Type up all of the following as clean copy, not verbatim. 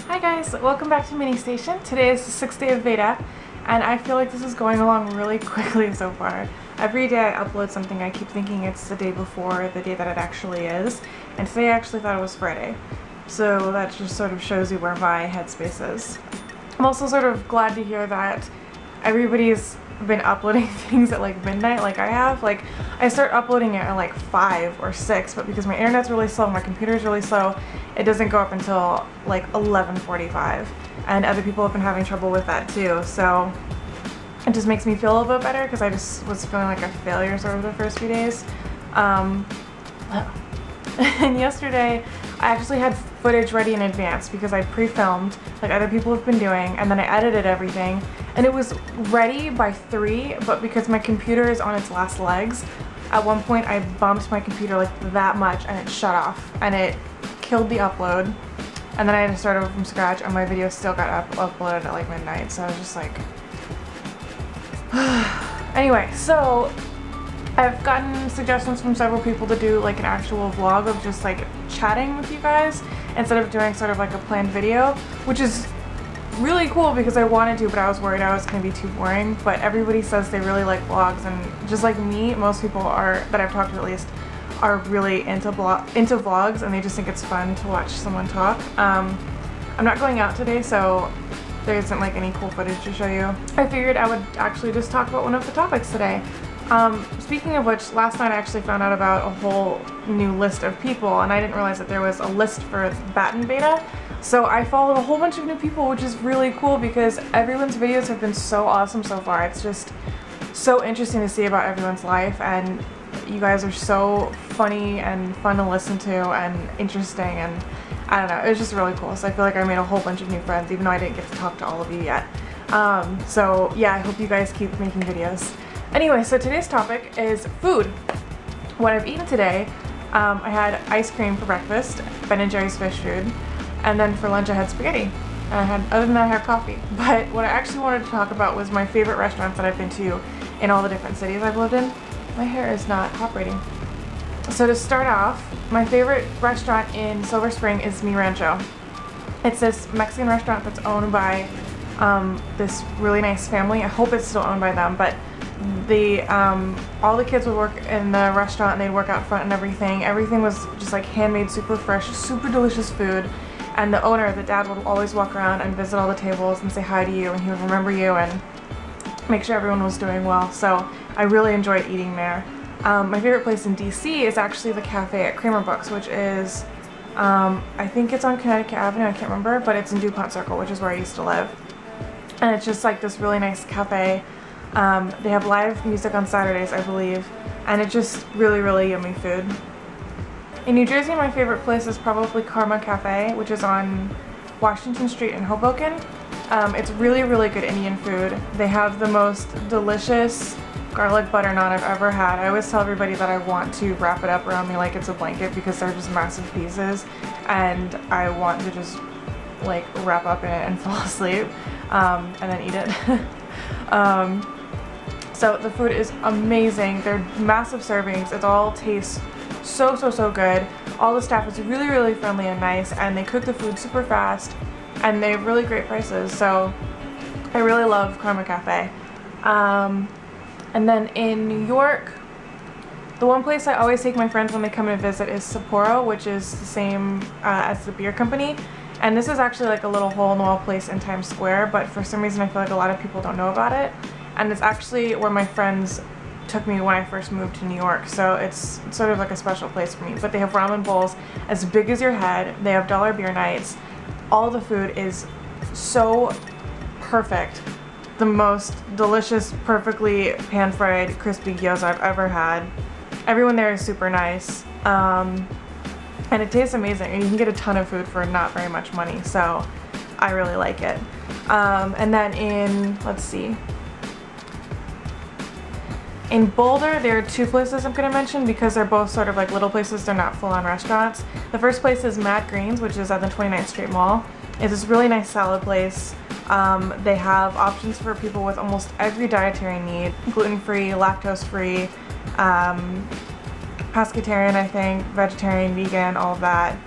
Hi guys, welcome back to Mini Station. Today is the 6th day of beta and I feel like this is going along really quickly so far. Every day I upload something, I keep thinking it's the day before the day that it actually is, and today I actually thought it was Friday. So that just sort of shows you where my headspace is. I'm also sort of glad to hear that everybody's been uploading things at like midnight like I have. Like I start uploading it at like 5 or 6, but because my internet's really slow, my computer's really slow, it doesn't go up until like 11:45, and other people have been having trouble with that too, so it just makes me feel a little bit better because I just was feeling like a failure sort of the first few days. And yesterday I actually had footage ready in advance because I pre-filmed like other people have been doing, and then I edited everything and it was ready by 3, but because my computer is on its last legs, at one point I bumped my computer like that much and it shut off and it killed the upload, and then I had to start over from scratch and my video still got uploaded at like midnight, so I was just like anyway, so I've gotten suggestions from several people to do like an actual vlog of just like chatting with you guys instead of doing sort of like a planned video, which is really cool because I wanted to, but I was worried I was going to be too boring. But everybody says they really like vlogs, and just like me, most people are, that I've talked to at least, are really into vlogs, and they just think it's fun to watch someone talk. I'm not going out today, so there isn't like any cool footage to show you. I figured I would actually just talk about one of the topics today. Speaking of which, last night I actually found out about a whole new list of people, and I didn't realize that there was a list for Baton Beta. So I followed a whole bunch of new people, which is really cool because everyone's videos have been so awesome so far. It's just so interesting to see about everyone's life, and you guys are so funny and fun to listen to and interesting, and I don't know, it was just really cool. So I feel like I made a whole bunch of new friends even though I didn't get to talk to all of you yet. So yeah, I hope you guys keep making videos. Anyway, so today's topic is food. What I've eaten today, I had ice cream for breakfast, Ben & Jerry's fish food, and then for lunch I had spaghetti. And other than that I had coffee. But what I actually wanted to talk about was my favorite restaurants that I've been to in all the different cities I've lived in. My hair is not cooperating. So to start off, my favorite restaurant in Silver Spring is Mi Rancho. It's this Mexican restaurant that's owned by this really nice family. I hope it's still owned by them, but all the kids would work in the restaurant and they'd work out front and everything. Everything was just like handmade, super fresh, super delicious food. And the owner, the dad, would always walk around and visit all the tables and say hi to you, and he would remember you and make sure everyone was doing well. So I really enjoyed eating there. My favorite place in DC is actually the cafe at Kramer Books, which is, I think it's on Connecticut Avenue, I can't remember, but it's in DuPont Circle, which is where I used to live. And it's just like this really nice cafe. They have live music on Saturdays, I believe, and it's just really, really yummy food. In New Jersey, my favorite place is probably Karma Cafe, which is on Washington Street in Hoboken. It's really, really good Indian food. They have the most delicious garlic butter naan I've ever had. I always tell everybody that I want to wrap it up around me like it's a blanket because they're just massive pieces, and I want to just like wrap up in it and fall asleep and then eat it. So the food is amazing. They're massive servings. It all tastes so good. All the staff is really, really friendly and nice, and they cook the food super fast, and they have really great prices. So I really love Karma Cafe. And then in New York, the one place I always take my friends when they come to visit is Sapporo, which is the same as the beer company. And this is actually like a little hole-in-the-wall place in Times Square, but for some reason I feel like a lot of people don't know about it. And it's actually where my friends took me when I first moved to New York, so it's sort of like a special place for me. But they have ramen bowls as big as your head. They have dollar beer nights. All the food is so perfect. The most delicious, perfectly pan-fried, crispy gyoza I've ever had. Everyone there is super nice. And it tastes amazing, and you can get a ton of food for not very much money, so I really like it. And then in, let's see, in Boulder, there are two places I'm going to mention because they're both sort of like little places. They're not full-on restaurants. The first place is Mad Greens, which is at the 29th Street Mall. It's this really nice salad place. They have options for people with almost every dietary need, gluten-free, lactose-free, pescatarian, I think, vegetarian, vegan, all of that.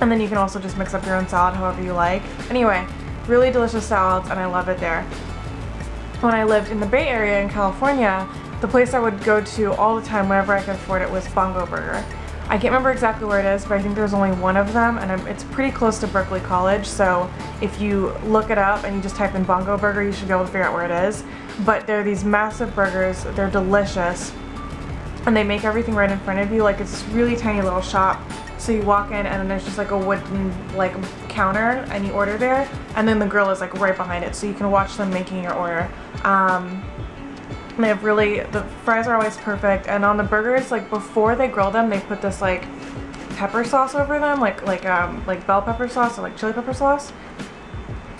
And then you can also just mix up your own salad however you like. Anyway, really delicious salads, and I love it there. When I lived in the Bay Area in California, the place I would go to all the time whenever I could afford it was Bongo Burger. I can't remember exactly where it is, but I think there's only one of them, and it's pretty close to Berkeley College, so if you look it up and you just type in Bongo Burger, you should be able to figure out where it is. But they're these massive burgers, they're delicious, and they make everything right in front of you. Like, it's this really tiny little shop, so you walk in and then there's just like a wooden like counter, and you order there, and then the grill is like right behind it, so you can watch them making your order. They have the fries are always perfect, and on the burgers, like before they grill them, they put this like pepper sauce over them, like bell pepper sauce or like chili pepper sauce.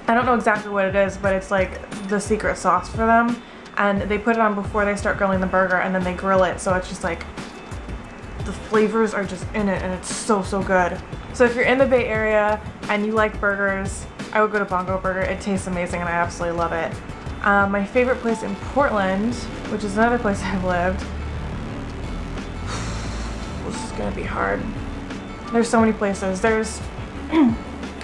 I don't know exactly what it is, but it's like the secret sauce for them, and they put it on before they start grilling the burger, and then they grill it, so it's just like the flavors are just in it, and it's so good. So if you're in the Bay Area and you like burgers, I would go to Bongo Burger. It tastes amazing, and I absolutely love it. My favorite place in Portland, which is another place I've lived. This is gonna be hard. There's so many places. I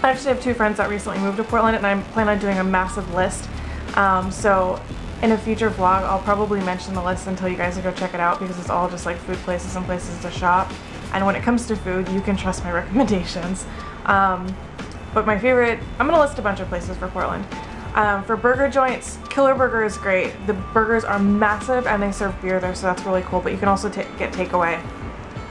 actually have two friends that recently moved to Portland, and I plan on doing a massive list. So in a future vlog, I'll probably mention the list until you guys go check it out, because it's all just like food places and places to shop. And when it comes to food, you can trust my recommendations. But my favorite, I'm gonna list a bunch of places for Portland. For burger joints, Killer Burger is great. The burgers are massive and they serve beer there, so that's really cool, but you can also get takeaway.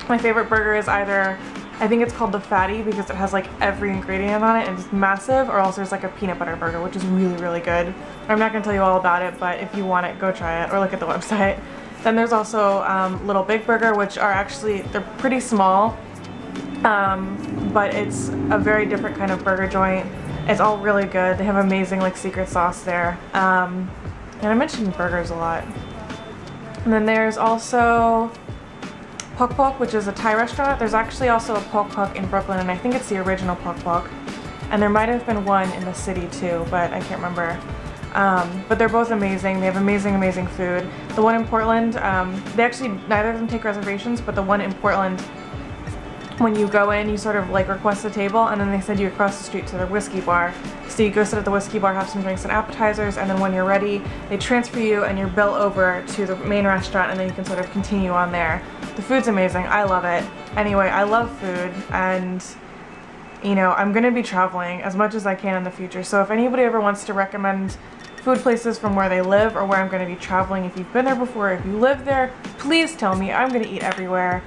My favorite burger is either, I think it's called the Fatty because it has like every ingredient on it and it's massive, or else there's like a peanut butter burger, which is really good. I'm not going to tell you all about it, but if you want it, go try it or look at the website. Then there's also Little Big Burger, which are actually, they're pretty small, but it's a very different kind of burger joint. It's all really good. They have amazing like secret sauce there. And I mentioned burgers a lot. And then there's also Pok Pok, which is a Thai restaurant. There's actually also a Pok Pok in Brooklyn, and I think it's the original Pok Pok. And there might have been one in the city too, but I can't remember. But they're both amazing. They have amazing food. The one in Portland, they actually, neither of them take reservations, but the one in Portland, when you go in, you sort of like request a table, and then they send you across the street to their whiskey bar. So you go sit at the whiskey bar, have some drinks and appetizers, and then when you're ready, they transfer you and your bill over to the main restaurant, and then you can sort of continue on there. The food's amazing. I love it. Anyway, I love food, and you know, I'm gonna be traveling as much as I can in the future. So if anybody ever wants to recommend food places from where they live or where I'm gonna be traveling, if you've been there before, if you live there, please tell me. I'm gonna eat everywhere.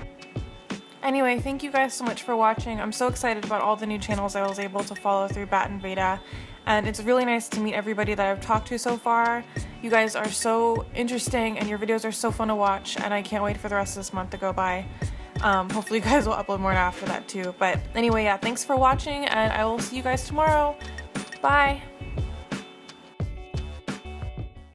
Anyway, thank you guys so much for watching. I'm so excited about all the new channels I was able to follow through Baton Beta, and it's really nice to meet everybody that I've talked to so far. You guys are so interesting and your videos are so fun to watch, and I can't wait for the rest of this month to go by. Hopefully you guys will upload more after that too. But anyway, yeah, thanks for watching, and I will see you guys tomorrow. Bye!